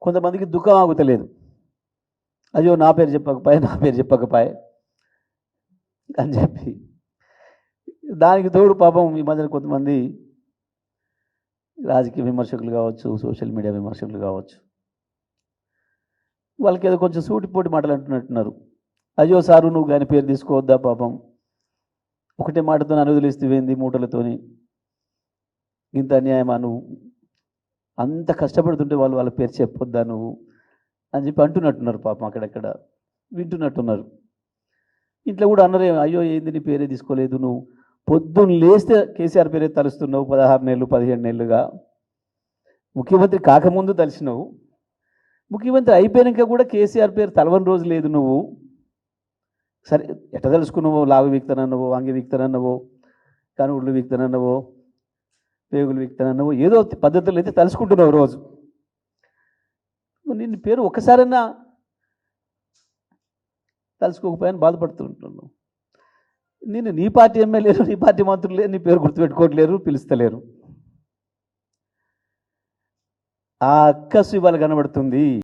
కొంతమందికి దుఃఖం ఆగుతలేదు. అయ్యో నా పేరు చెప్పకపాయే అని చెప్పి దానికి తోడు పాపం ఈ మధ్యన కొంతమంది రాజకీయ విమర్శకులు కావచ్చు, సోషల్ మీడియా విమర్శకులు కావచ్చు, వాళ్ళకి ఏదో కొంచెం సూటిపోటి మాటలు అంటున్నట్టున్నారు. అయ్యో సారు నువ్వు కానీ పేరు తీసుకోవద్దా, పాపం ఒకటే మాటతో అనువదిలిస్తేవేంది మూటలతోని, ఇంత అన్యాయమా, నువ్వు అంత కష్టపడుతుంటే వాళ్ళ పేరు చెప్పొద్దా నువ్వు అని చెప్పి అంటున్నట్టున్నారు. పాపం అక్కడక్కడ వింటున్నట్టున్నారు. ఇంట్లో కూడా అన్నరే, అయ్యో ఏంది నీ పేరే తీసుకోలేదు, నువ్వు పొద్దున్న లేస్తే కేసీఆర్ పేరే తలుస్తున్నావు, 16 నెలలు 15 నెలలుగా ముఖ్యమంత్రి కాకముందు తలిసినావు, ముఖ్యమంత్రి అయిపోయాక కూడా కేసీఆర్ పేరు తలవని రోజు లేదు. నువ్వు సరే ఎట్ట తెలుసుకున్నావో, లాగు వీక్తానన్నావో, అంగి వీక్తానన్నావో, కనుగుడ్లు వీక్తానన్నావో, పేగులు వీక్తానన్నావో, ఏదో పద్ధతులు అయితే తలుసుకుంటున్నావు రోజు. నిన్ను పేరు ఒక్కసారైనా తలుసుకోకపోయాని బాధపడుతుంటున్నావు. నేను నీ పార్టీ ఎమ్మెల్యేలు, నీ పార్టీ మంత్రులు నీ పేరు గుర్తుపెట్టుకోవట్లేరు, పిలుస్తలేరు. ఆ అక్కసు ఇవాళ కనబడుతుంది.